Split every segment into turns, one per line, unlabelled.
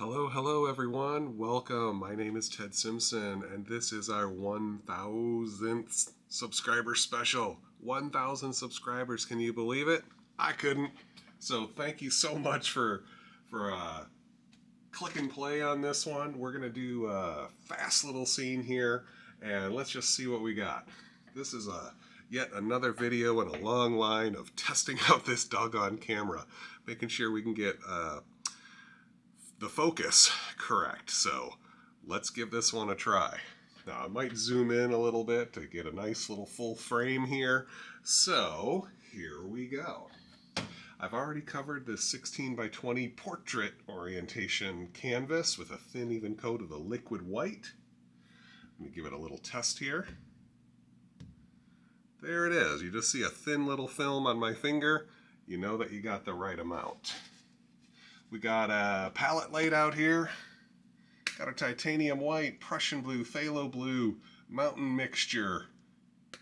Hello everyone. Welcome. My name is Ted Simpson, and this is our 1,000th subscriber special. 1,000 subscribers. Can you believe it? I couldn't. So thank you so much for click and play on this one. We're gonna do a fast little scene here, and let's just see what we got. This is yet another video in a long line of testing out this doggone camera, making sure we can get the focus correct. So let's give this one a try. Now I might zoom in a little bit to get a nice little full frame here. So here we go. I've already covered the 16 by 20 portrait orientation canvas with a thin even coat of the liquid white. Let me give it a little test here. There it is. You just see a thin little film on my finger. You know that you got the right amount. We got a palette laid out here. Got a titanium white, Prussian blue, phthalo blue, mountain mixture,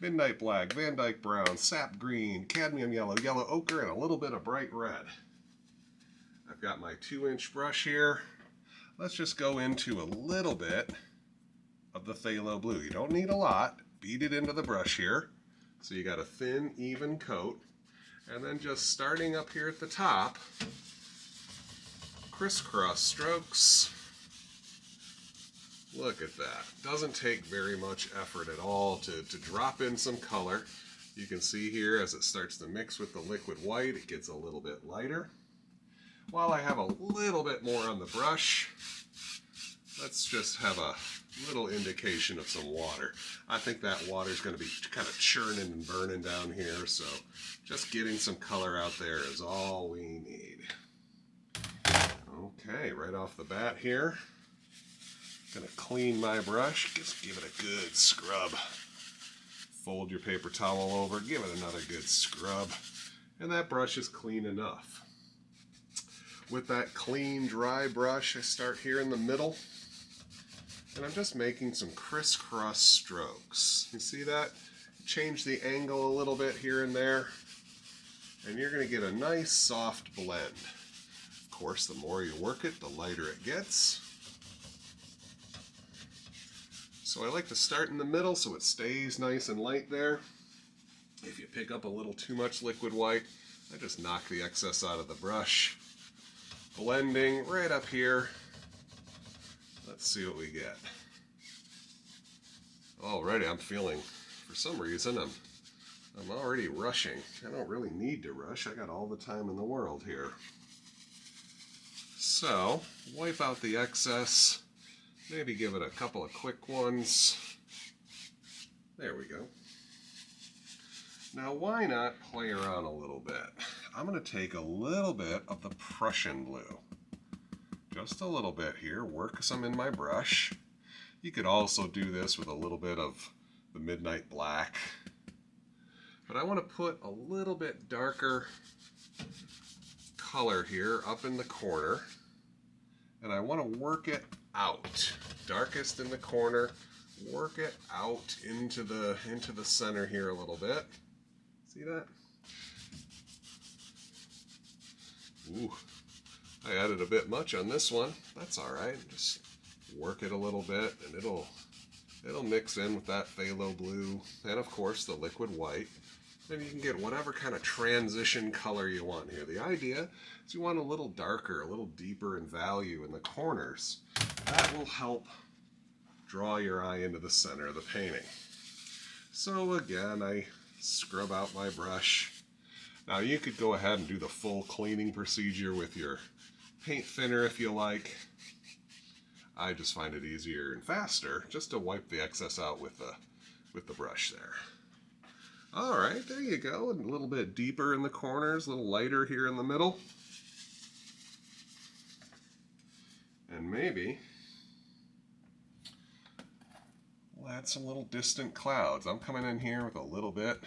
midnight black, Van Dyke brown, sap green, cadmium yellow, yellow ochre, and a little bit of bright red. I've got my 2-inch brush here. Let's just go into a little bit of the phthalo blue. You don't need a lot. Beat it into the brush here. So you got a thin, even coat. And then just starting up here at the top, crisscross strokes. Look at that. Doesn't take very much effort at all to drop in some color. You can see here as it starts to mix with the liquid white, it gets a little bit lighter. While I have a little bit more on the brush, let's just have a little indication of some water. I think that water is going to be kind of churning and burning down here, so just getting some color out there is all we need. Okay, right off the bat here, gonna clean my brush, just give it a good scrub. Fold your paper towel over, give it another good scrub, and that brush is clean enough. With that clean, dry brush, I start here in the middle, and I'm just making some crisscross strokes. You see that? Change the angle a little bit here and there, and you're gonna get a nice soft blend. Of course, the more you work it, the lighter it gets. So I like to start in the middle so it stays nice and light there. If you pick up a little too much liquid white, I just knock the excess out of the brush. Blending right up here. Let's see what we get. Alrighty, I'm feeling, for some reason, I'm already rushing. I don't really need to rush. I got all the time in the world here. So, wipe out the excess, maybe give it a couple of quick ones. There we go. Now, why not play around a little bit? I'm going to take a little bit of the Prussian blue. Just a little bit here, work some in my brush. You could also do this with a little bit of the midnight black. But I want to put a little bit darker color here up in the corner, and I want to work it out. Darkest in the corner, work it out into the center here a little bit. See that? Ooh, I added a bit much on this one. That's all right. Just work it a little bit, and it'll mix in with that phthalo blue, and of course the liquid white. Then you can get whatever kind of transition color you want here. The idea is you want a little darker, a little deeper in value in the corners. That will help draw your eye into the center of the painting. So again, I scrub out my brush. Now you could go ahead and do the full cleaning procedure with your paint thinner if you like. I just find it easier and faster just to wipe the excess out with the brush there. All right, there you go. And a little bit deeper in the corners, a little lighter here in the middle. And maybe we'll add some little distant clouds. I'm coming in here with a little bit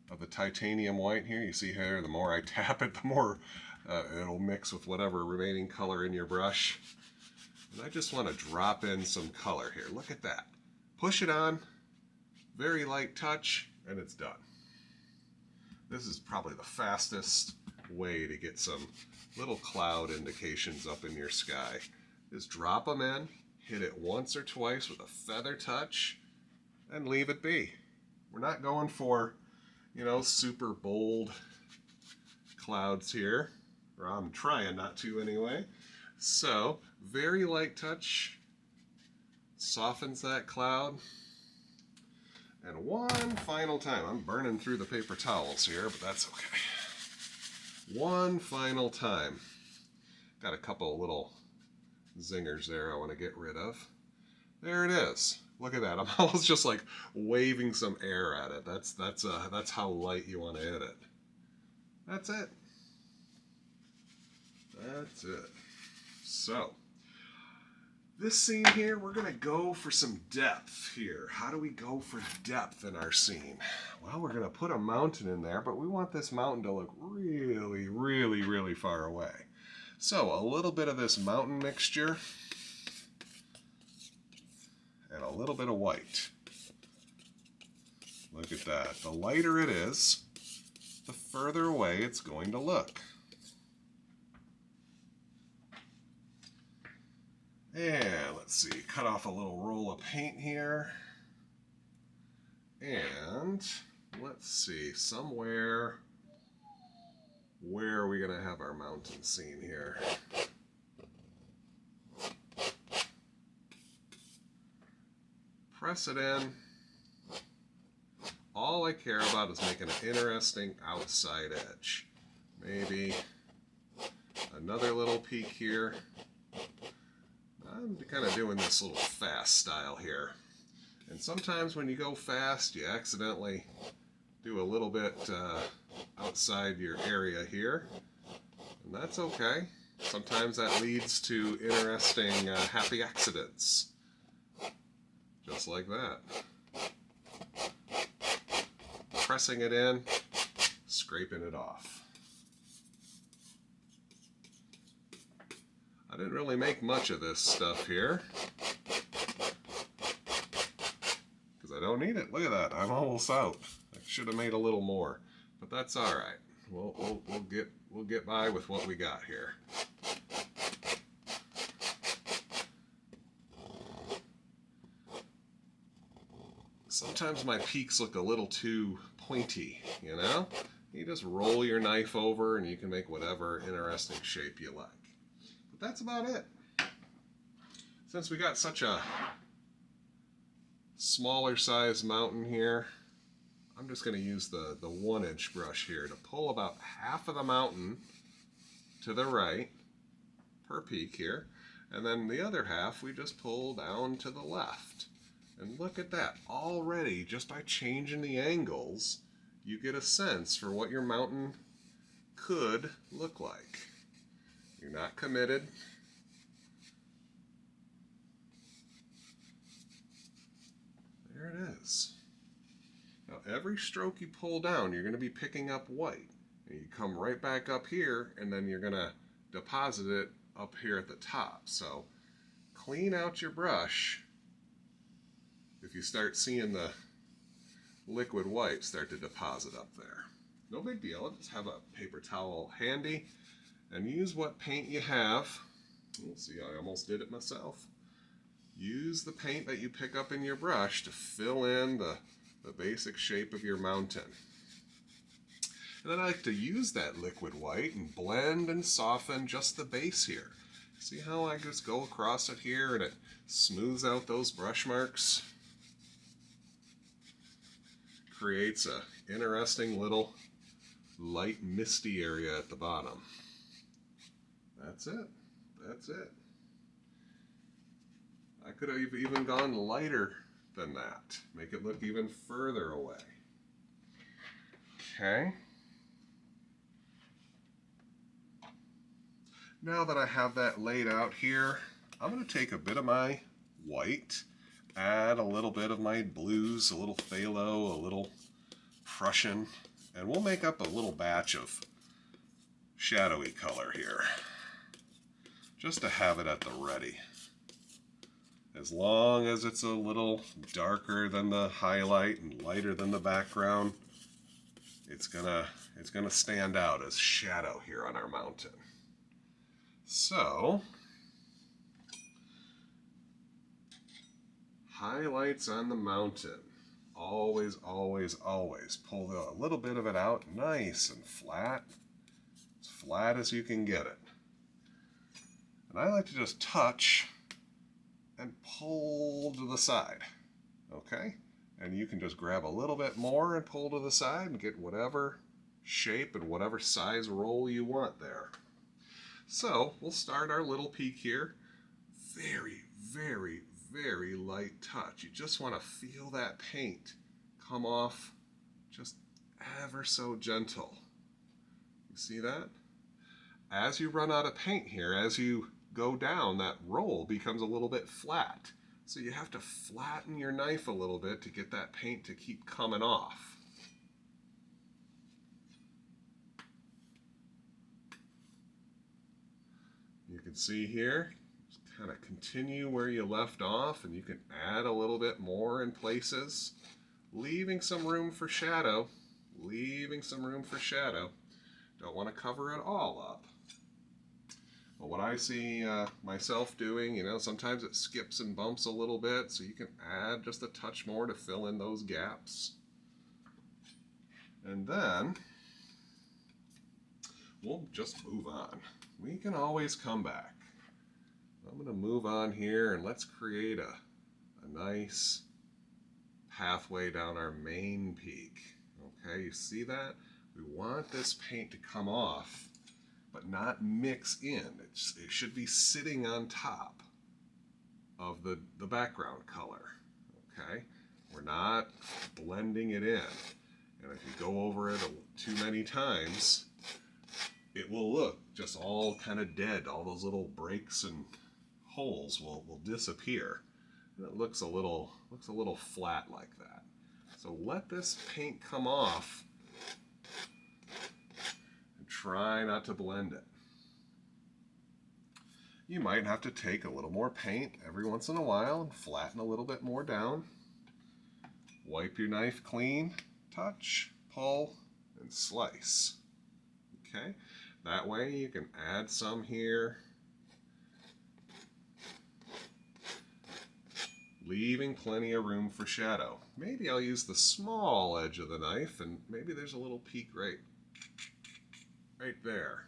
of the titanium white here. You see here, the more I tap it, the more it'll mix with whatever remaining color in your brush. And I just want to drop in some color here. Look at that. Push it on, very light touch, and it's done. This is probably the fastest way to get some little cloud indications up in your sky. is drop them in, hit it once or twice with a feather touch, and leave it be. We're not going for, super bold clouds here, or I'm trying not to anyway. So, very light touch softens that cloud. And one final time, I'm burning through the paper towels here, but that's okay. One final time. Got a couple of little zingers there I want to get rid of. There it is. Look at that. I'm almost just like waving some air at it. That's how light you want to hit it. That's it. That's it. So, this scene here, we're going to go for some depth here. How do we go for depth in our scene? Well, we're going to put a mountain in there, but we want this mountain to look really, really, really far away. So, a little bit of this mountain mixture and a little bit of white. Look at that. The lighter it is, the further away it's going to look. And let's see, cut off a little roll of paint here. And let's see, somewhere, where are we going to have our mountain scene here? Press it in. All I care about is making an interesting outside edge. Maybe another little peak here. I'm kind of doing this little fast style here. And sometimes when you go fast, you accidentally do a little bit outside your area here. And that's okay. Sometimes that leads to interesting happy accidents. Just like that. Pressing it in, scraping it off. I didn't really make much of this stuff here because I don't need it. Look at that, I'm almost out. I should have made a little more, but that's all right. We'll get by with what we got here. Sometimes my peaks look a little too pointy, you know? You just roll your knife over and you can make whatever interesting shape you like. But that's about it. Since we got such a smaller size mountain here, I'm just going to use the 1-inch brush here to pull about half of the mountain to the right per peak here, and then the other half we just pull down to the left. And look at that, already just by changing the angles you get a sense for what your mountain could look like. You're not committed. There it is. Now every stroke you pull down, you're going to be picking up white. And you come right back up here, and then you're going to deposit it up here at the top. So clean out your brush if you start seeing the liquid white start to deposit up there. No big deal, just have a paper towel handy and use what paint you have. Let's see, I almost did it myself. Use the paint that you pick up in your brush to fill in the basic shape of your mountain. And then I like to use that liquid white and blend and soften just the base here. See how I just go across it here and it smooths out those brush marks? Creates a interesting little light misty area at the bottom. That's it. That's it. I could have even gone lighter than that. Make it look even further away. Okay. Now that I have that laid out here, I'm going to take a bit of my white, add a little bit of my blues, a little phthalo, a little Prussian, and we'll make up a little batch of shadowy color here, just to have it at the ready. As long as it's a little darker than the highlight and lighter than the background, it's gonna stand out as shadow here on our mountain. So Highlights on the mountain. Always, always, always pull a little bit of it out nice and flat. As flat as you can get it. And I like to just touch and pull to the side. Okay? And you can just grab a little bit more and pull to the side and get whatever shape and whatever size roll you want there. So we'll start our little peak here. Very, very, very light touch. You just want to feel that paint come off just ever so gentle. You see that? As you run out of paint here, as you go down, that roll becomes a little bit flat. So you have to flatten your knife a little bit to get that paint to keep coming off. You can see here, just kind of continue where you left off, and you can add a little bit more in places, leaving some room for shadow, leaving some room for shadow. Don't want to cover it all up. But what I see myself doing, sometimes it skips and bumps a little bit, so you can add just a touch more to fill in those gaps. And then we'll just move on. We can always come back. I'm going to move on here and let's create a nice pathway down our main peak. Okay, you see that? We want this paint to come off, but not mix in. It should be sitting on top of the background color. Okay, we're not blending it in. And if you go over it too many times, it will look just all kind of dead. All those little breaks and holes will disappear. And it looks a little flat like that. So let this paint come off and try not to blend it. You might have to take a little more paint every once in a while and flatten a little bit more down. Wipe your knife clean, touch, pull, and slice. Okay? That way you can add some here, leaving plenty of room for shadow. Maybe I'll use the small edge of the knife, and maybe there's a little peak right there.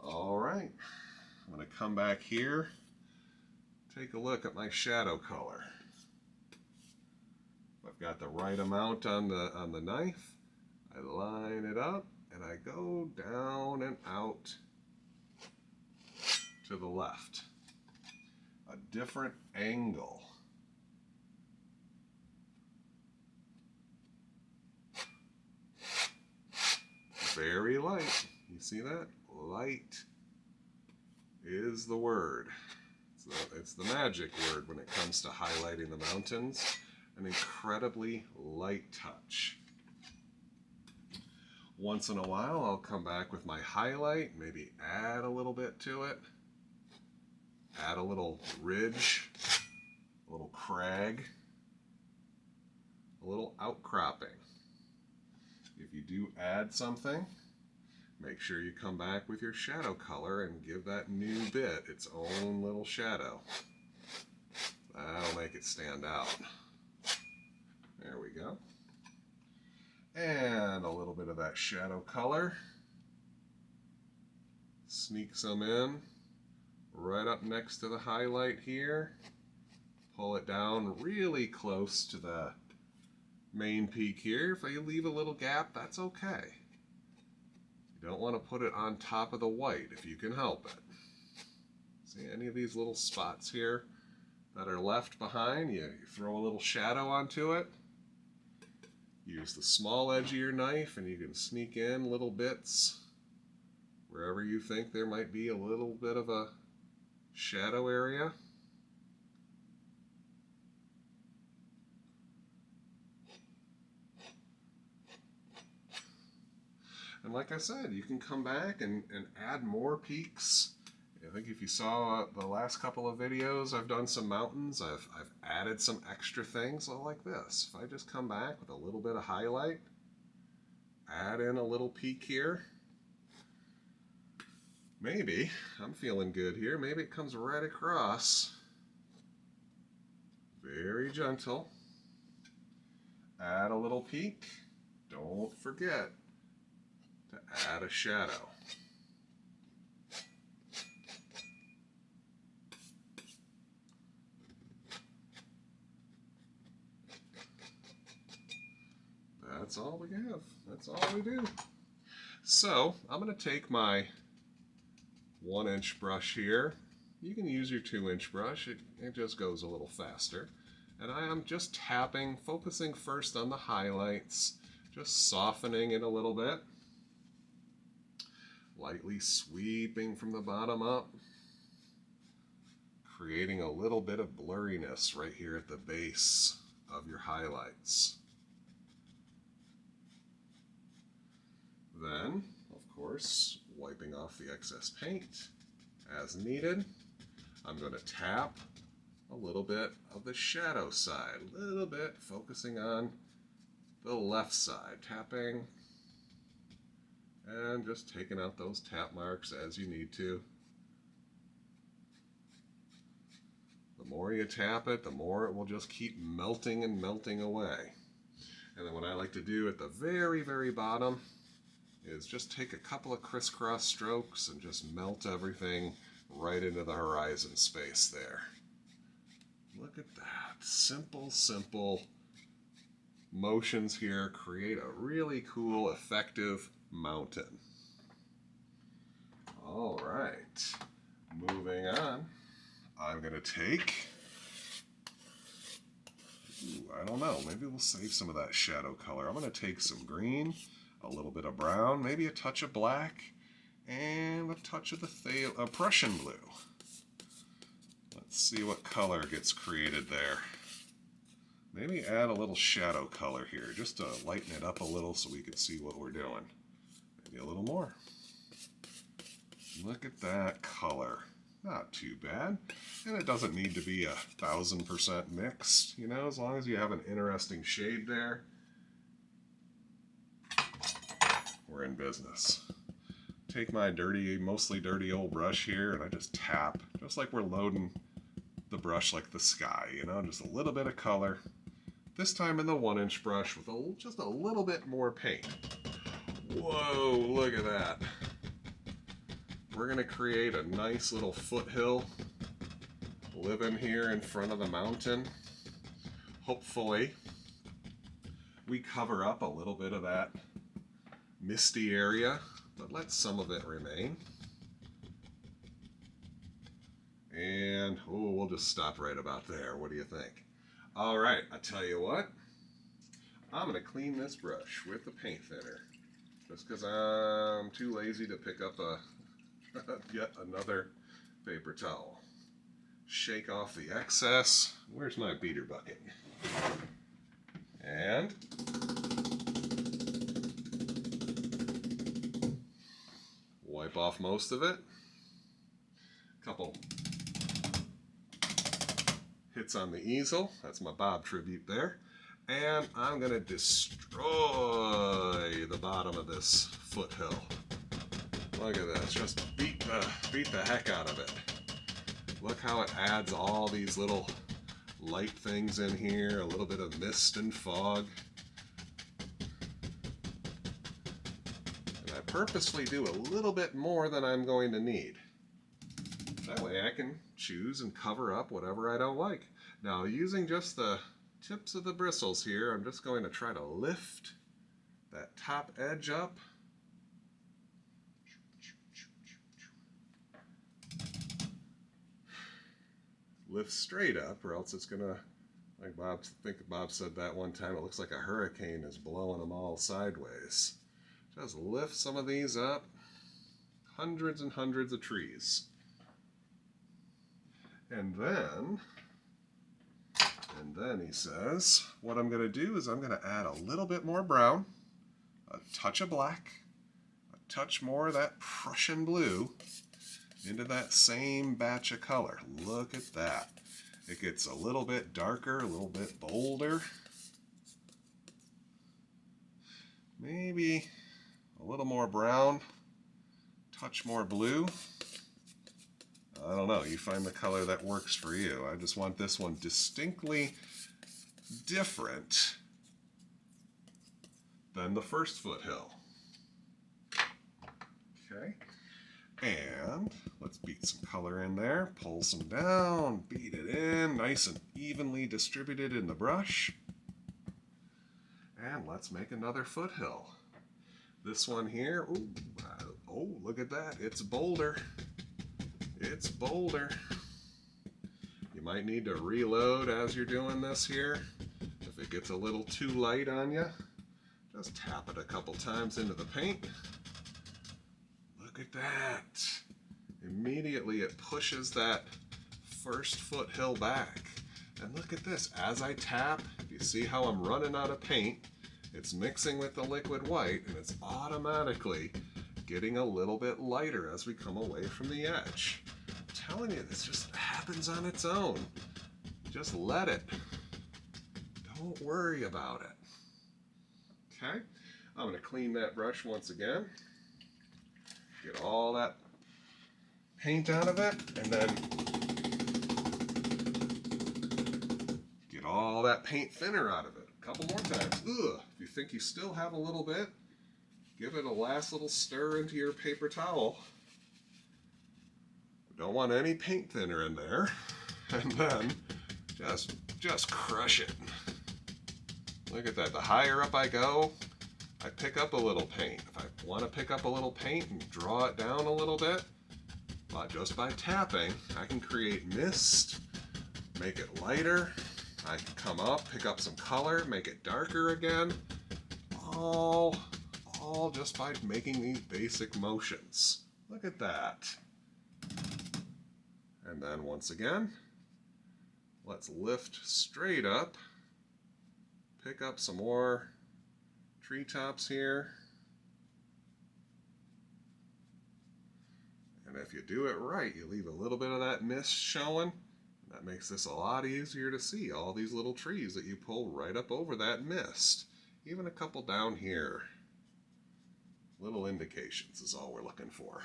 All right, I'm going to come back here, take a look at my shadow color. I've got the right amount on the knife. I line it up and I go down and out to the left. A different angle. Very light. You see that? Light is the word. It's the magic word when it comes to highlighting the mountains. An incredibly light touch. Once in a while, I'll come back with my highlight, maybe add a little bit to it. Add a little ridge, a little crag, a little outcropping. If you do add something, make sure you come back with your shadow color and give that new bit its own little shadow. That'll make it stand out. There we go. And a little bit of that shadow color. Sneak some in right up next to the highlight here. Pull it down really close to the main peak here. If you leave a little gap, that's okay. You don't want to put it on top of the white if you can help it. See any of these little spots here that are left behind? You throw a little shadow onto it. Use the small edge of your knife and you can sneak in little bits wherever you think there might be a little bit of a shadow area. And like I said, you can come back and add more peaks. I think if you saw the last couple of videos, I've done some mountains. I've added some extra things like this. If I just come back with a little bit of highlight, add in a little peak here. Maybe, I'm feeling good here, maybe it comes right across very gentle. Add a little peak. Don't forget to add a shadow. That's all we have. That's all we do. So I'm going to take my 1-inch brush here. You can use your 2-inch brush. It just goes a little faster. And I am just tapping, focusing first on the highlights, just softening it a little bit. Lightly sweeping from the bottom up, creating a little bit of blurriness right here at the base of your highlights. Then, of course, wiping off the excess paint as needed. I'm going to tap a little bit of the shadow side, a little bit focusing on the left side, tapping and just taking out those tap marks as you need to. The more you tap it, the more it will just keep melting and melting away. And then what I like to do at the very, very bottom is just take a couple of crisscross strokes and just melt everything right into the horizon space there. Look at that. Simple, simple motions here create a really cool, effective mountain. All right, moving on. I'm going to take, I don't know, maybe we'll save some of that shadow color. I'm going to take some green, a little bit of brown, maybe a touch of black, and a touch of the Prussian blue. Let's see what color gets created there. Maybe add a little shadow color here, just to lighten it up a little so we can see what we're doing. Maybe a little more. Look at that color. Not too bad. And it doesn't need to be 1000% mixed, you know, as long as you have an interesting shade there. We're in business. Take my dirty, mostly dirty old brush here and I just tap, just like we're loading the brush like the sky, you know, just a little bit of color. This time in the 1-inch brush with just a little bit more paint. Whoa, look at that. We're going to create a nice little foothill living here in front of the mountain. Hopefully, we cover up a little bit of that misty area, but let some of it remain. And, oh, we'll just stop right about there. What do you think? All right, I tell you what. I'm going to clean this brush with a paint thinner. Just because I'm too lazy to pick up yet another paper towel. Shake off the excess. Where's my beater bucket? And wipe off most of it. Couple hits on the easel. That's my Bob tribute there. And I'm going to destroy the bottom of this foothill. Look at this. Just beat the heck out of it. Look how it adds all these little light things in here, a little bit of mist and fog. And I purposely do a little bit more than I'm going to need. That way I can choose and cover up whatever I don't like. Now, using just the tips of the bristles here, I'm just going to try to lift that top edge up. Lift straight up, or else it's gonna, like Bob, I think Bob said that one time, it looks like a hurricane is blowing them all sideways. Just lift some of these up. Hundreds and hundreds of trees. And then he says, what I'm going to do is I'm going to add a little bit more brown, a touch of black, a touch more of that Prussian blue into that same batch of color. Look at that. It gets a little bit darker, a little bit bolder. Maybe a little more brown, touch more blue. I don't know, you find the color that works for you. I just want this one distinctly different than the first foothill. Okay, and let's beat some color in there, pull some down, beat it in, nice and evenly distributed in the brush. And let's make another foothill. This one here, ooh, oh, look at that, it's bolder. It's bolder. You might need to reload as you're doing this here. If it gets a little too light on you, just tap it a couple times into the paint. Look at that. Immediately it pushes that first foothill back. And look at this, as I tap, you see how I'm running out of paint? It's mixing with the liquid white and it's automatically getting a little bit lighter as we come away from the edge. I'm telling you, this just happens on its own. Just let it. Don't worry about it. Okay, I'm going to clean that brush once again. Get all that paint out of it, and then get all that paint thinner out of it. A couple more times. Ugh. If you think you still have a little bit, give it a last little stir into your paper towel. We don't want any paint thinner in there. And then just crush it. Look at that. The higher up I go, I pick up a little paint. If I want to pick up a little paint and draw it down a little bit, well, just by tapping, I can create mist, make it lighter. I can come up, pick up some color, make it darker again. All just by making these basic motions. Look at that. And then once again, let's lift straight up, pick up some more treetops here. And if you do it right, you leave a little bit of that mist showing. That makes this a lot easier to see, all these little trees that you pull right up over that mist. Even a couple down here. Little indications is all we're looking for.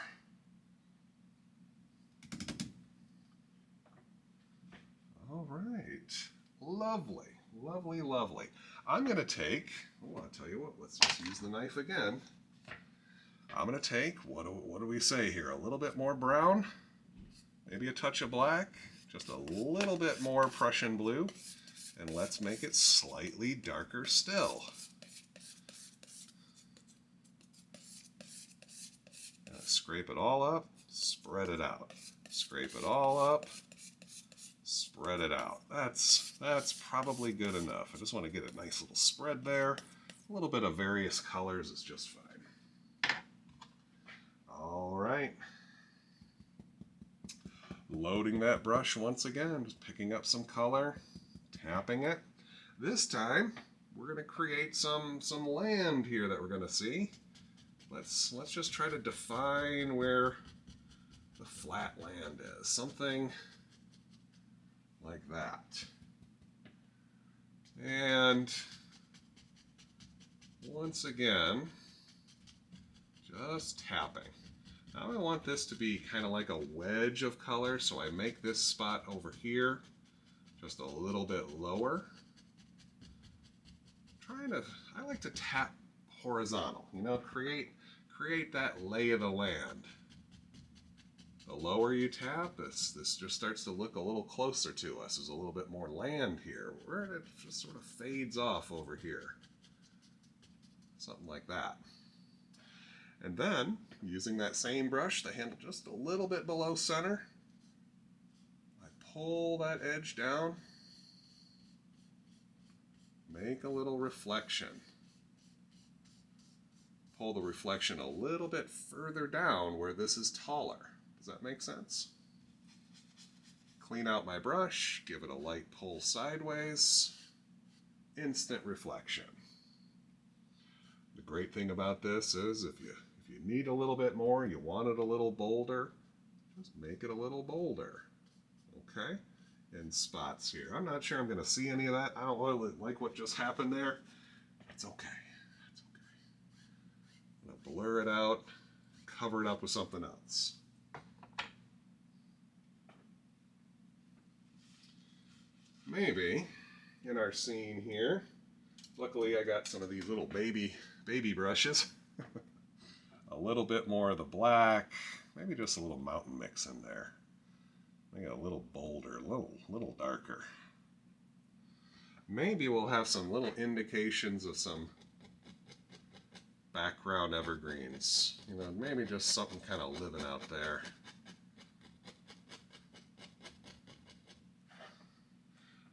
All right. Lovely, lovely, lovely. I'm going to take, oh, I'll tell you what, let's just use the knife again. I'm going to take, what do we say here? A little bit more brown, maybe a touch of black, just a little bit more Prussian blue, and let's make it slightly darker still. Scrape it all up, spread it out. Scrape it all up, spread it out. That's probably good enough. I just want to get a nice little spread there. A little bit of various colors is just fine. All right. Loading that brush once again, just picking up some color, tapping it. This time, we're going to create some land here that we're going to see. Let's just try to define where the flat land is. Something like that. And once again, just tapping. Now I want this to be kind of like a wedge of color, so I make this spot over here just a little bit lower. I like to tap horizontal, you know, create that lay of the land. The lower you tap, this just starts to look a little closer to us. There's a little bit more land here, where it just sort of fades off over here. Something like that. And then, using that same brush, the handle just a little bit below center, I pull that edge down, make a little reflection. Pull the reflection a little bit further down where this is taller. Does that make sense? Clean out my brush, give it a light pull sideways, instant reflection. The great thing about this is if you need a little bit more, you want it a little bolder, just make it a little bolder, okay? In spots here. I'm not sure I'm going to see any of that. I don't really like what just happened there. It's okay. It's okay. I'm going to blur it out, cover it up with something else. maybe in our scene here, luckily I got some of these little baby brushes. A little bit more of the black, maybe just a little mountain mix in there. Make it a little bolder, a little darker. Maybe we'll have some little indications of some background evergreens. You know, maybe just something kind of living out there.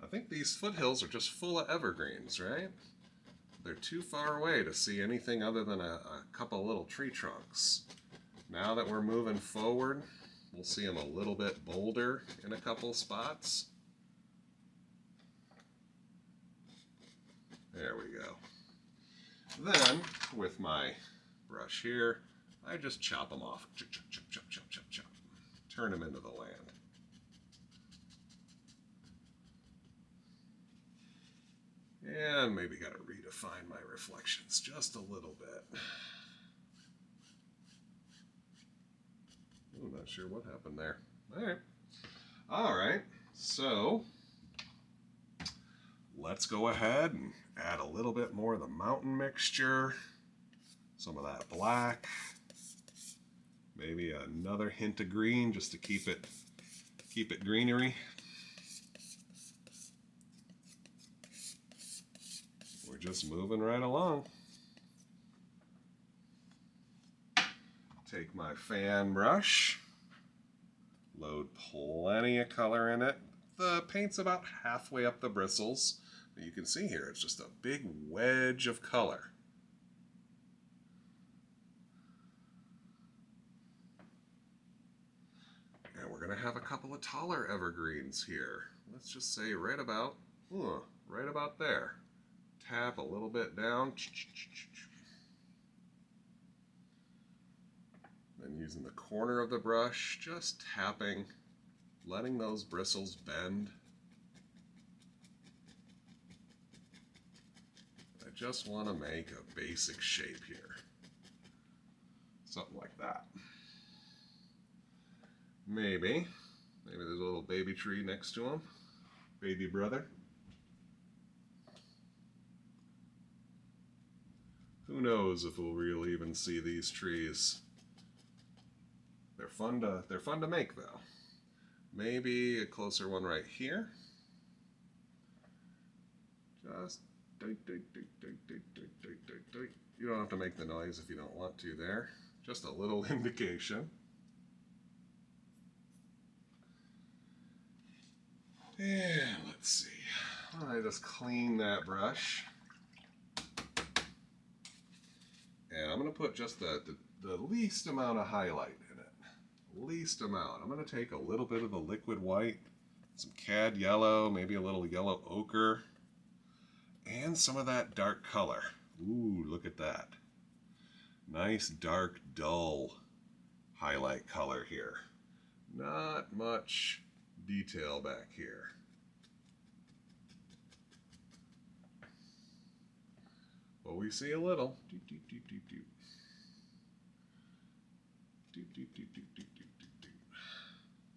I think these foothills are just full of evergreens, right? They're too far away to see anything other than a couple little tree trunks. Now that we're moving forward, we'll see them a little bit bolder in a couple spots. There we go. Then, with my brush here, I just chop them off. Chop, chop, chop, chop, chop, chop, chop. Turn them into the land. And maybe got to redefine my reflections just a little bit. I'm not sure what happened there. All right. So let's go ahead and add a little bit more of the mountain mixture, some of that black, maybe another hint of green just to keep it greenery. We're just moving right along. Take my fan brush, load plenty of color in it. The paint's about halfway up the bristles. But you can see here, it's just a big wedge of color. And we're going to have a couple of taller evergreens here. Let's just say right about there. Tap a little bit down. Then using the corner of the brush, just tapping, letting those bristles bend. I just want to make a basic shape here. Something like that. Maybe there's a little baby tree next to him. Baby brother. Who knows if we'll really even see these trees. They're fun to make though. Maybe a closer one right here. Just you don't have to make the noise if you don't want to there. Just a little indication. And let's see. I just clean that brush. And I'm going to put just the least amount of highlight in it. Least amount. I'm going to take a little bit of the liquid white, some cad yellow, maybe a little yellow ochre, and some of that dark color. Ooh, look at that. Nice, dark, dull highlight color here. Not much detail back here. But we see a little.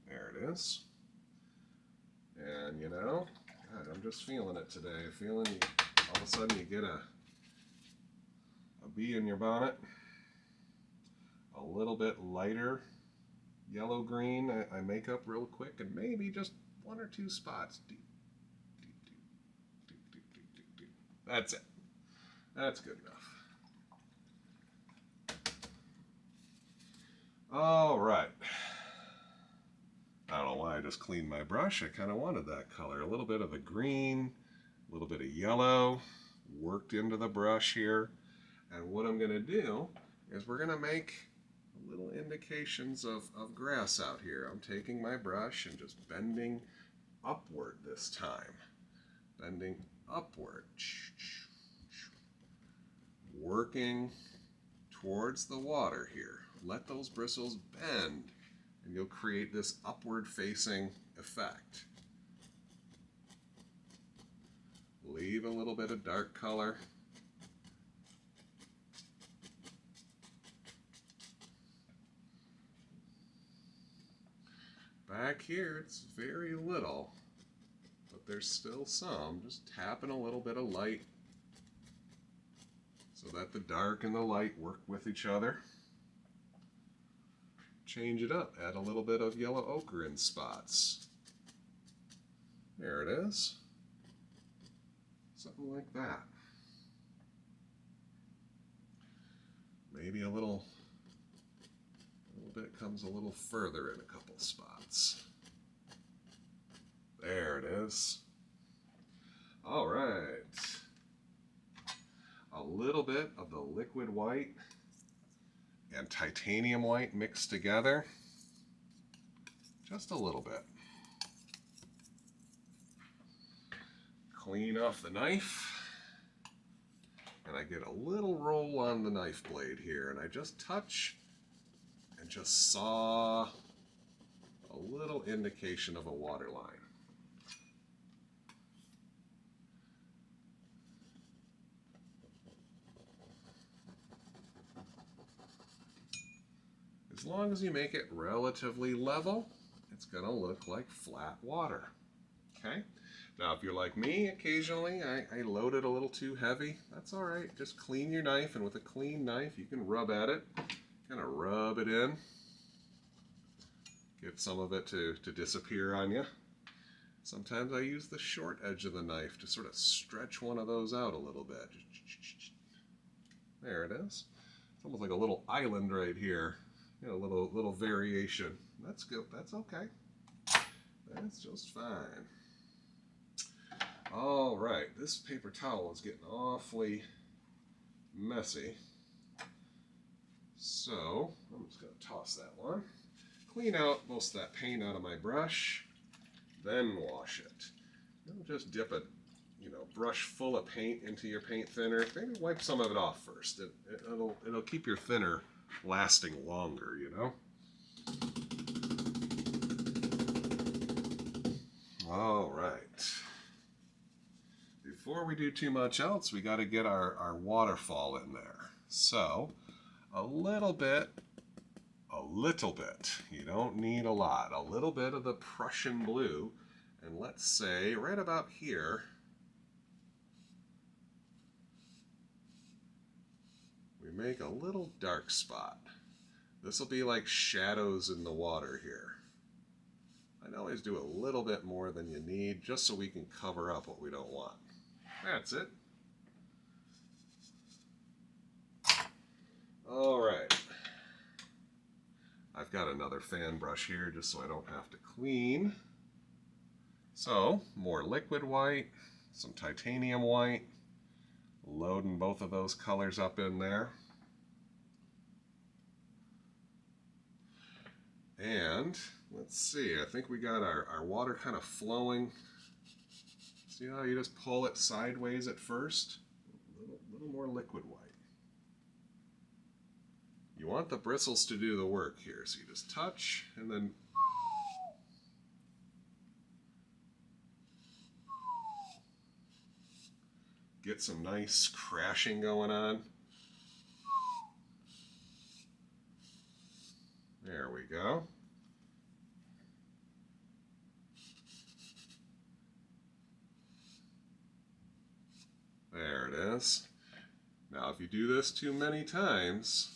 There it is. And you know, God, I'm just feeling it today. Feeling all of a sudden you get a bee in your bonnet. A little bit lighter yellow-green I make up real quick, and maybe just one or two spots. That's it. That's good enough. All right. I don't know why I just cleaned my brush. I kind of wanted that color. A little bit of a green, a little bit of yellow, worked into the brush here. And what I'm going to do is we're going to make little indications of grass out here. I'm taking my brush and just bending upward this time. Bending upward. Working towards the water here. Let those bristles bend and you'll create this upward facing effect. Leave a little bit of dark color. Back here it's very little, but but there's still some. Just tapping a little bit of light so that the dark and the light work with each other. Change it up, add a little bit of yellow ochre in spots. There it is. Something like that. Maybe a little bit comes a little further in a couple spots. There it is. All right. A little bit of the liquid white and titanium white mixed together. Just a little bit. Clean off the knife. And I get a little roll on the knife blade here, and I just touch and just saw a little indication of a water line. As long as you make it relatively level, it's going to look like flat water. Okay? Now, if you're like me, occasionally I load it a little too heavy. That's all right. Just clean your knife, and with a clean knife, you can rub at it. Kind of rub it in. Get some of it to disappear on you. Sometimes I use the short edge of the knife to sort of stretch one of those out a little bit. There it is. It's almost like a little island right here. You know, a little variation. That's good. That's okay. That's just fine. All right, this paper towel is getting awfully messy. So I'm just going to toss that one. Clean out most of that paint out of my brush, then wash it. Don't just dip a brush full of paint into your paint thinner. Maybe wipe some of it off first. It'll keep your thinner lasting longer, you know. All right. Before we do too much else, we got to get our waterfall in there. So a little bit. You don't need a lot. A little bit of the Prussian blue, and let's say right about here, we make a little dark spot. This will be like shadows in the water here. I'd always do a little bit more than you need, just so we can cover up what we don't want. That's it. All right. I've got another fan brush here just so I don't have to clean. So, more liquid white, some titanium white, loading both of those colors up in there. And let's see, I think we got our water kind of flowing. See how you just pull it sideways at first? A little more liquid white. You want the bristles to do the work here, so you just touch and then get some nice crashing going on. There we go. There it is. Now if you do this too many times,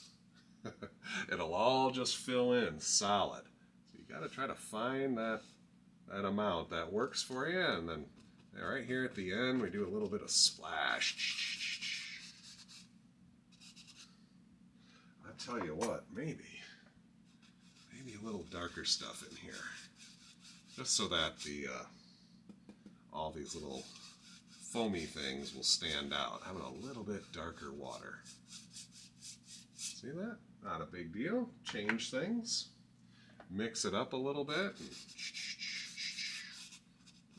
it'll all just fill in solid. So you got to try to find that amount that works for you, and then right here at the end we do a little bit of splash. I tell you what, maybe a little darker stuff in here, just so that the all these little foamy things will stand out. Having a little bit darker water. See that? Not a big deal. Change things. Mix it up a little bit.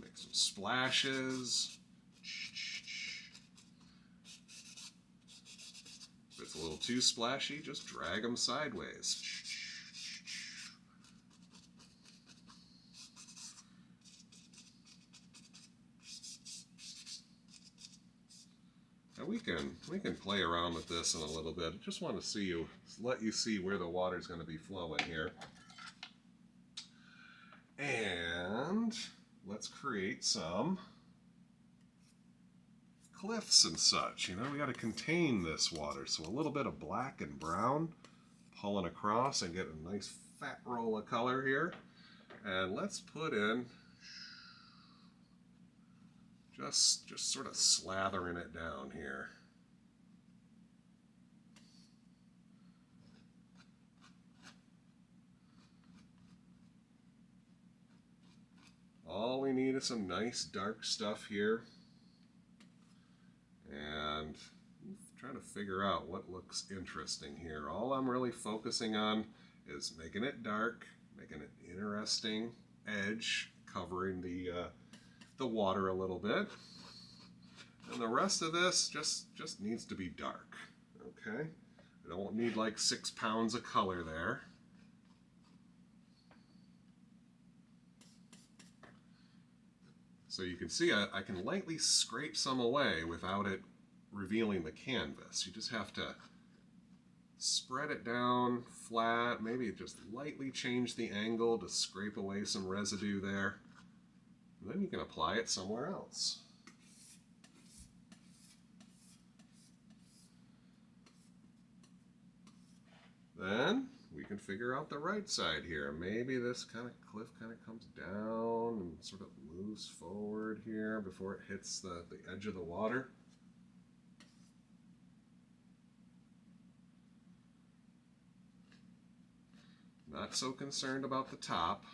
Make some splashes. If it's a little too splashy, just drag them sideways. Now we can play around with this in a little bit. I just want to let you see where the water is going to be flowing here. And let's create some cliffs and such. You know, we got to contain this water. So a little bit of black and brown pulling across and get a nice fat roll of color here. And let's put in just sort of slathering it down here. All we need is some nice dark stuff here. And I'm trying to figure out what looks interesting here. All I'm really focusing on is making it dark, making it interesting edge, covering the water a little bit. And the rest of this just needs to be dark, okay? I don't need like 6 pounds of color there. So you can see I can lightly scrape some away without it revealing the canvas. You just have to spread it down flat, maybe just lightly change the angle to scrape away some residue there. And then you can apply it somewhere else. Then we can figure out the right side here. Maybe this kind of cliff kind of comes down and sort of moves forward here before it hits the edge of the water. Not so concerned about the top.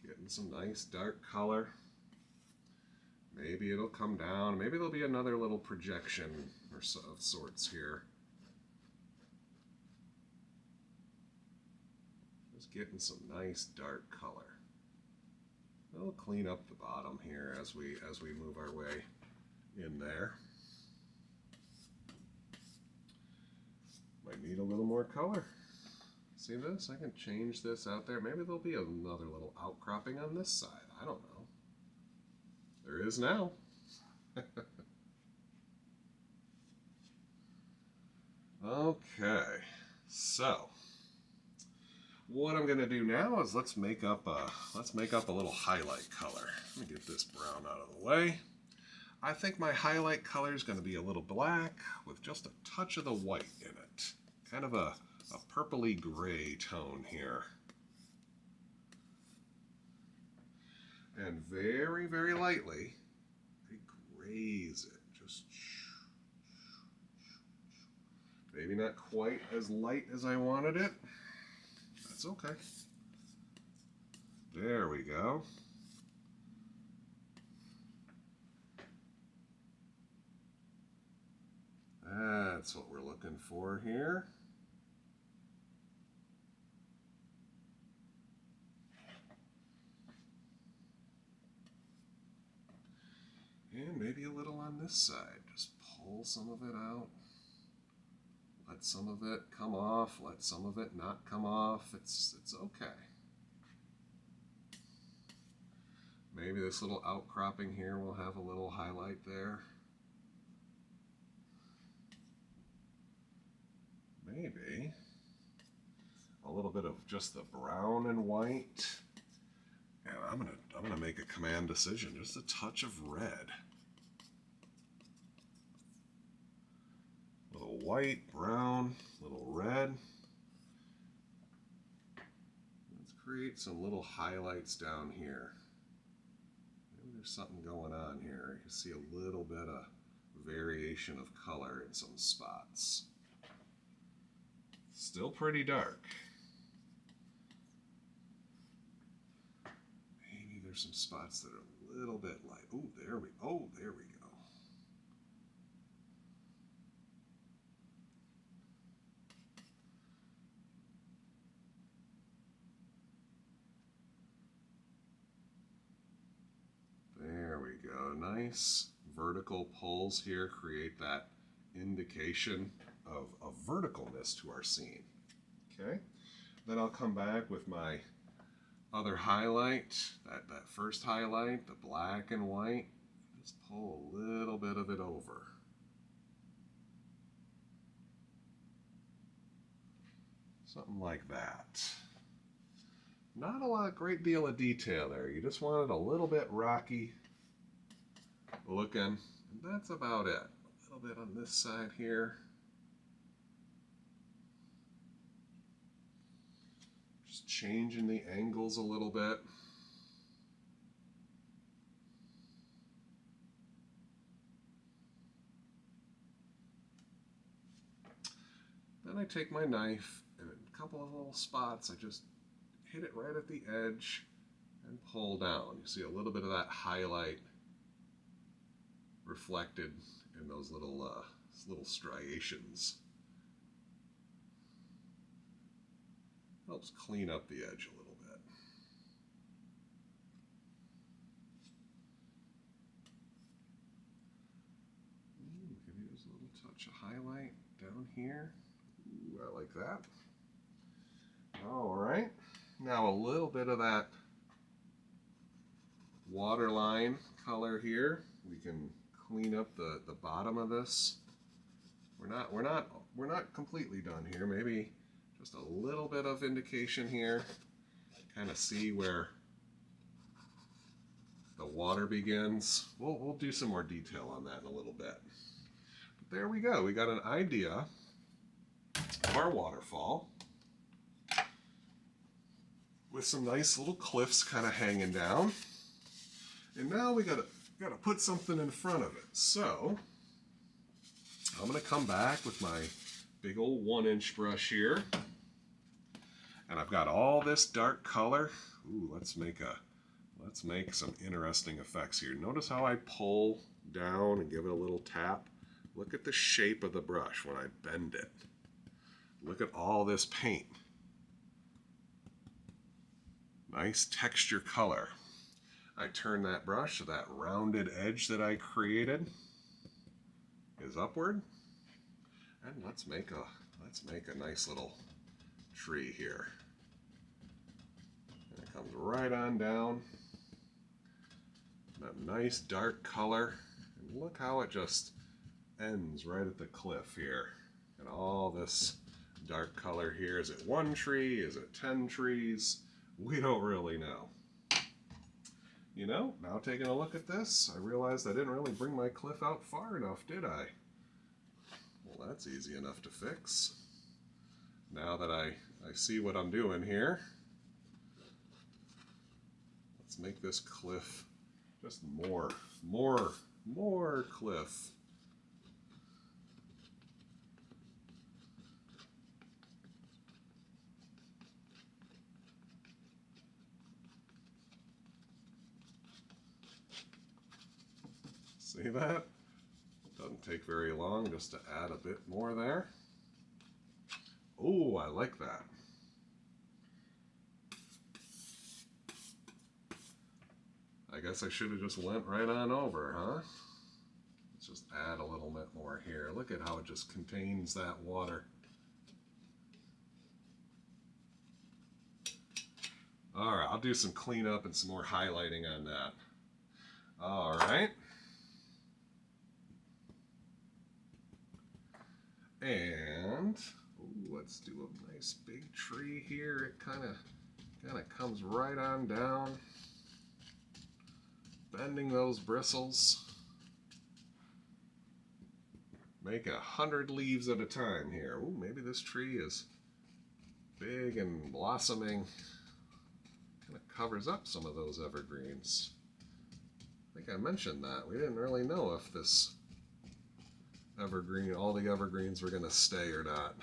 Getting some nice dark color. Maybe it'll come down. Maybe there'll be another little projection or so of sorts here. Just getting some nice dark color. We'll clean up the bottom here as we move our way in there. Might need a little more color. See this? I can change this out there. Maybe there'll be another little outcropping on this side. I don't know. There is now. Okay, so what I'm going to do now is let's make up a little highlight color. Let me get this brown out of the way. I think my highlight color is going to be a little black with just a touch of the white in it. Kind of a purpley gray tone here. And very, very lightly, I graze it. Just maybe not quite as light as I wanted it. That's okay. There we go. That's what we're looking for here. And maybe a little on this side. Just pull some of it out. Let some of it come off. Let some of it not come off. It's okay. Maybe this little outcropping here will have a little highlight there. Maybe a little bit of just the brown and white. And I'm gonna make a command decision. Just a touch of red. Little white, brown, little red. Let's create some little highlights down here. Maybe there's something going on here. You can see a little bit of variation of color in some spots. Still pretty dark. Maybe there's some spots that are a little bit light. Oh, there we go. There we go. Nice vertical pulls here create that indication of verticalness to our scene. Okay, then I'll come back with my other highlight, that first highlight, the black and white. Just pull a little bit of it over. Something like that. Not great deal of detail there. You just wanted a little bit rocky looking, and that's about it. A little bit on this side here. Just changing the angles a little bit. Then I take my knife and a couple of little spots, I just hit it right at the edge and pull down. You see a little bit of that highlight reflected in those little striations. Helps clean up the edge a little bit. We can use a little touch of highlight down here. Ooh, I like that. All right, now a little bit of that waterline color here. We can clean up the bottom of this. We're not completely done here. Maybe just a little bit of indication here. Kind of see where the water begins. We'll do some more detail on that in a little bit. But there we go. We got an idea of our waterfall with some nice little cliffs kind of hanging down. And now we gotta put something in front of it. So I'm gonna come back with my big old 1-inch brush here. And I've got all this dark color. Ooh, let's make some interesting effects here. Notice how I pull down and give it a little tap. Look at the shape of the brush when I bend it. Look at all this paint. Nice texture color. I turn that brush so that rounded edge that I created is upward. And let's make a nice little tree here. And it comes right on down. That nice dark color. And look how it just ends right at the cliff here. And all this dark color here. Is it one tree? Is it 10 trees? We don't really know. You know, now taking a look at this, I realized I didn't really bring my cliff out far enough, did I? Well, that's easy enough to fix. Now that I see what I'm doing here, let's make this cliff just more cliff. See that? Doesn't take very long just to add a bit more there. Oh, I like that. I guess I should have just went right on over, huh? Let's just add a little bit more here. Look at how it just contains that water. All right, I'll do some cleanup and some more highlighting on that. All right. And ooh, let's do a nice big tree here. It kind of comes right on down, bending those bristles. Make 100 leaves at a time here. Ooh, maybe this tree is big and blossoming. Kind of covers up some of those evergreens. I think I mentioned that. We didn't really know if this evergreen, all the evergreens were going to stay or not.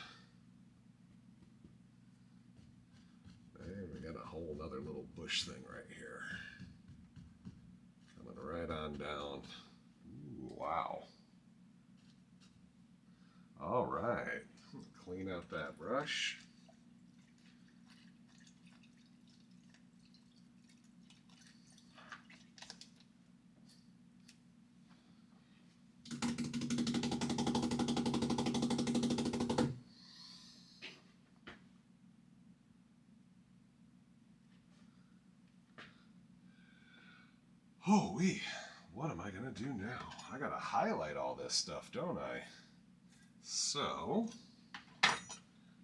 There, we got a whole other little bush thing right here. Coming right on down. Ooh, wow. All right, clean out that brush. Oh-wee, what am I gonna do now? I gotta highlight all this stuff, don't I? So,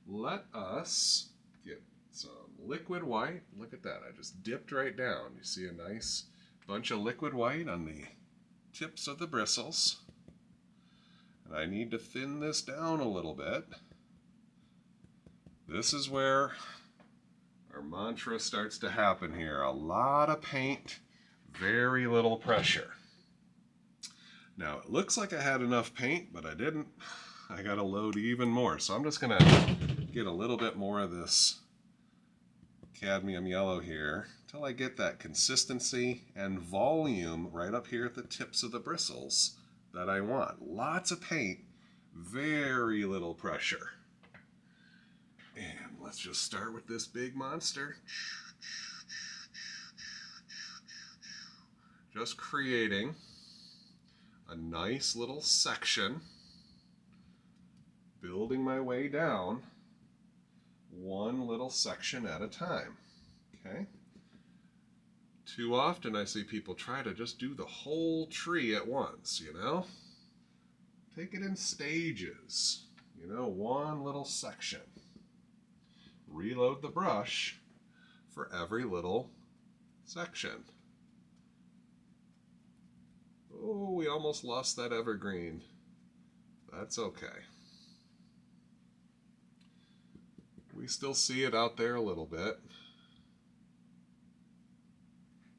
let us get some liquid white. Look at that. I just dipped right down. You see a nice bunch of liquid white on the tips of the bristles. And I need to thin this down a little bit. This is where our mantra starts to happen here. A lot of paint, very little pressure. Now, it looks like I had enough paint, but I didn't. I got to load even more. So I'm just going to get a little bit more of this cadmium yellow here until I get that consistency and volume right up here at the tips of the bristles that I want. Lots of paint, very little pressure. And let's just start with this big monster. Just creating a nice little section, building my way down one little section at a time. Okay? Too often I see people try to just do the whole tree at once, you know? Take it in stages, you know, one little section. Reload the brush for every little section. Oh, we almost lost that evergreen. That's okay. We still see it out there a little bit.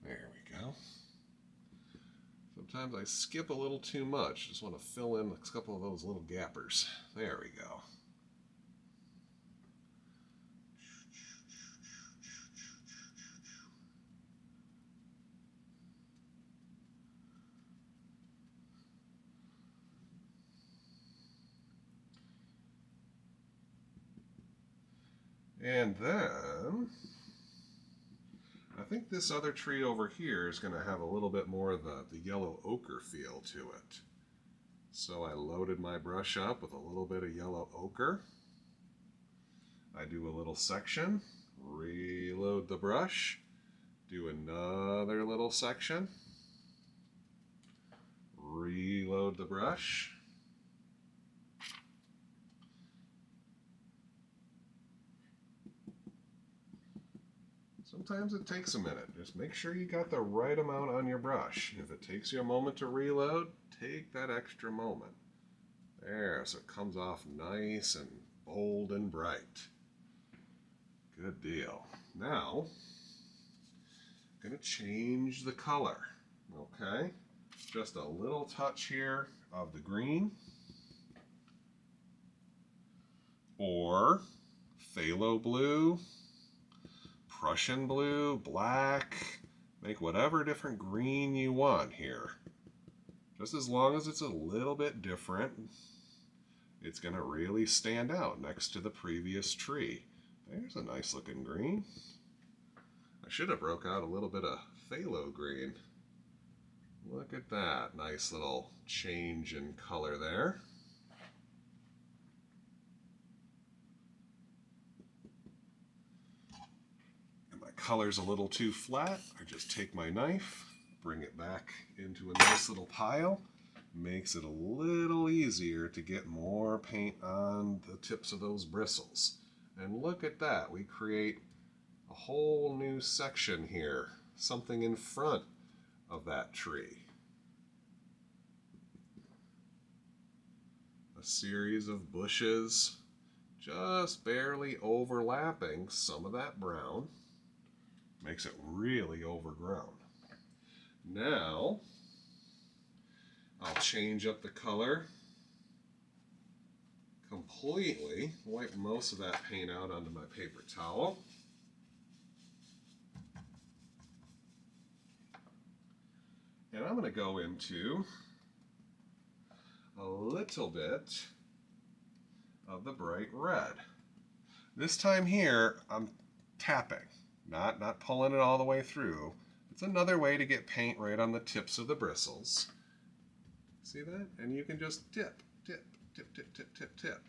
There we go. Sometimes I skip a little too much. Just want to fill in a couple of those little gappers. There we go. And then, I think this other tree over here is going to have a little bit more of the yellow ochre feel to it. So I loaded my brush up with a little bit of yellow ochre. I do a little section, reload the brush, do another little section, reload the brush. Sometimes it takes a minute. Just make sure you got the right amount on your brush. If it takes you a moment to reload, take that extra moment. There, so it comes off nice and bold and bright. Good deal. Now, I'm going to change the color. Okay? Just a little touch here of the green. Or phthalo blue. Prussian blue, black, make whatever different green you want here. Just as long as it's a little bit different, it's going to really stand out next to the previous tree. There's a nice looking green. I should have broke out a little bit of phthalo green. Look at that, nice little change in color there. Color's a little too flat, I just take my knife, bring it back into a nice little pile, makes it a little easier to get more paint on the tips of those bristles. And look at that, we create a whole new section here, something in front of that tree. A series of bushes, just barely overlapping some of that brown. Makes it really overgrown. Now, I'll change up the color completely, wipe most of that paint out onto my paper towel. And I'm going to go into a little bit of the bright red. This time here, I'm tapping. Not pulling it all the way through. It's another way to get paint right on the tips of the bristles. See that? And you can just dip, dip, tip, tip, tip, tip, tip.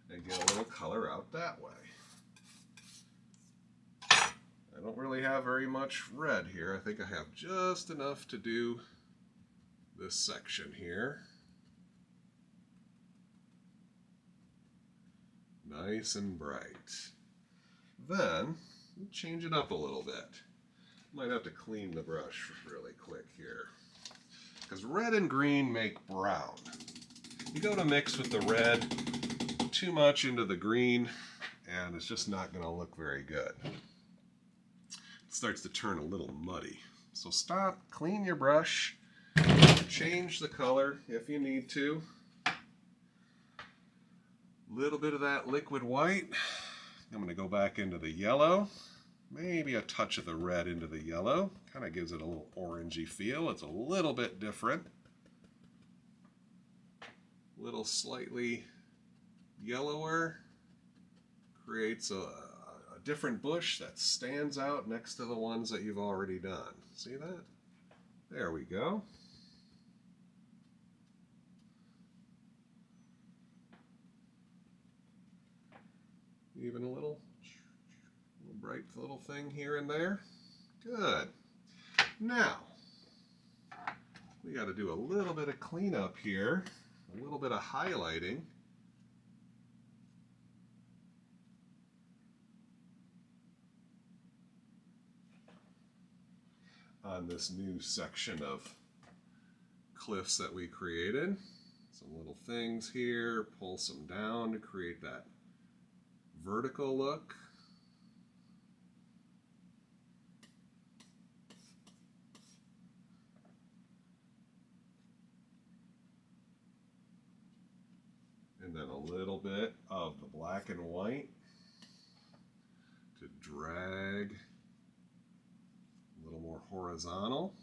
And get a little color out that way. I don't really have very much red here. I think I have just enough to do this section here. Nice and bright. Then change it up a little bit. Might have to clean the brush really quick here, because red and green make brown. You go to mix with the red too much into the green, and it's just not going to look very good. It starts to turn a little muddy. So stop, clean your brush, change the color if you need to. A little bit of that liquid white. I'm going to go back into the yellow. Maybe a touch of the red into the yellow. Kind of gives it a little orangey feel. It's a little bit different. A little slightly yellower. Creates a different bush that stands out next to the ones that you've already done. See that? There we go. Even a little bright little thing here and there. Good. Now, we got to do a little bit of cleanup here, a little bit of highlighting. On this new section of cliffs that we created. Some little things here, pull some down to create that vertical look. And then a little bit of the black and white to drag a little more horizontal.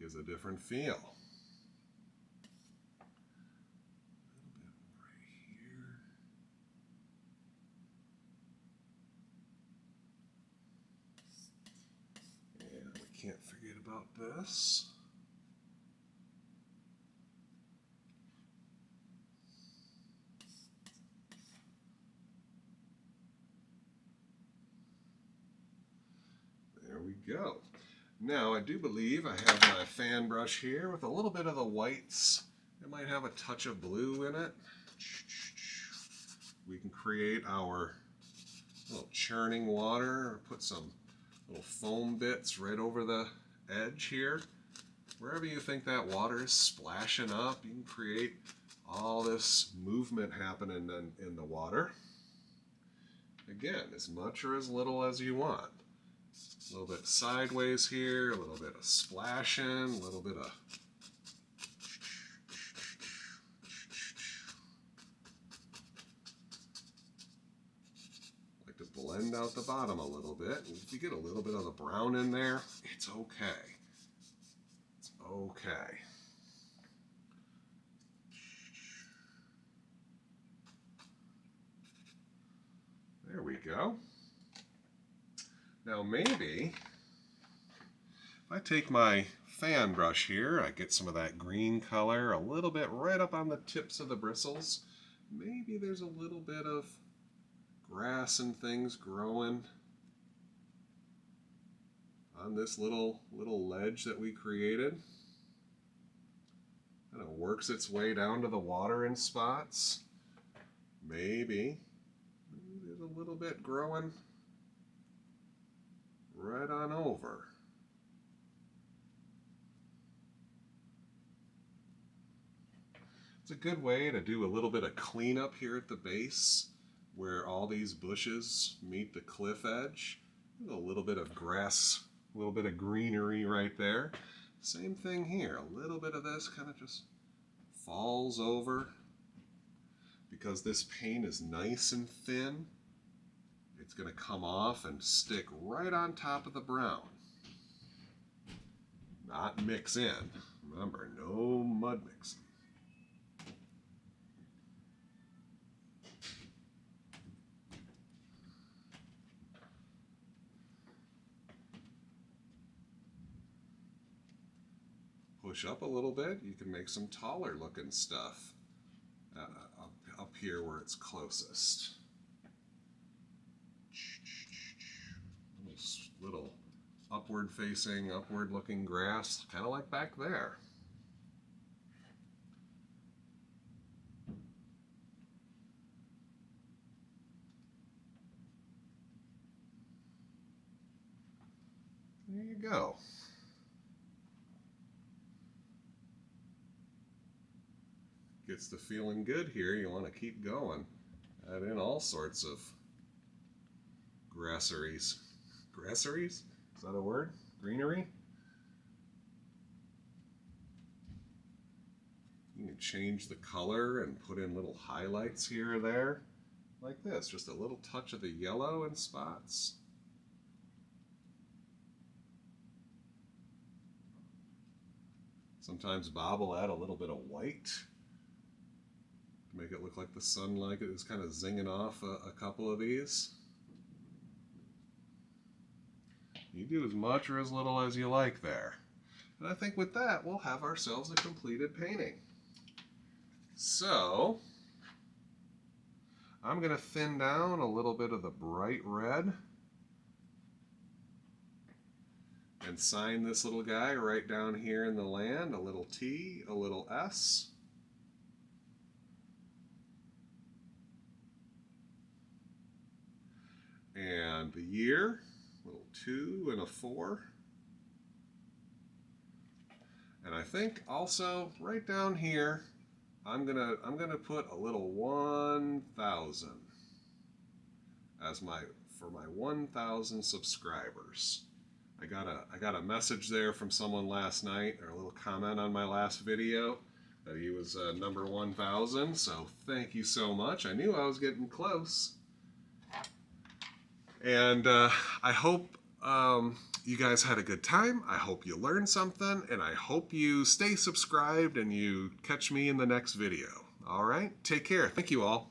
Gives a different feel. A little bit right here. And we can't forget about this. There we go. Now I do believe I have my fan brush here with a little bit of the whites. It might have a touch of blue in it. We can create our little churning water, or put some little foam bits right over the edge here. Wherever you think that water is splashing up, you can create all this movement happening in the water. Again, as much or as little as you want. A little bit sideways here, a little bit of splashing, a little bit of like to blend out the bottom a little bit. And if you get a little bit of the brown in there, it's okay. It's okay. There we go. Now maybe, if I take my fan brush here, I get some of that green color, a little bit right up on the tips of the bristles. Maybe there's a little bit of grass and things growing on this little ledge that we created. Kind of works its way down to the water in spots. Maybe there's a little bit growing right on over. It's a good way to do a little bit of cleanup here at the base where all these bushes meet the cliff edge. A little bit of grass, a little bit of greenery right there. Same thing here, a little bit of this kind of just falls over. Because this paint is nice and thin, it's going to come off and stick right on top of the brown. Not mix in. Remember, no mud mixing. Push up a little bit, you can make some taller looking stuff up here where it's closest. Little upward facing, upward looking grass, kind of like back there. There you go. Gets to feeling good here. You want to keep going. Add in all sorts of grasseries. Grasseries? Is that a word? Greenery? You can change the color and put in little highlights here or there. Like this, just a little touch of the yellow in spots. Sometimes Bob will add a little bit of white to make it look like the sunlight is kind of zinging off a couple of these. You do as much or as little as you like there. And I think with that, we'll have ourselves a completed painting. So, I'm going to thin down a little bit of the bright red and sign this little guy right down here in the land, a little T, a little S. And the year, a little 2 and a 4. And I think also right down here, I'm gonna put a little 1,000 as for my 1,000 subscribers. I got a message there from someone last night, or a little comment on my last video, that he was number 1,000. So thank you so much. I knew I was getting close, and I hope you guys had a good time. I hope you learned something, and I hope you stay subscribed and you catch me in the next video. All right, take care. Thank you all.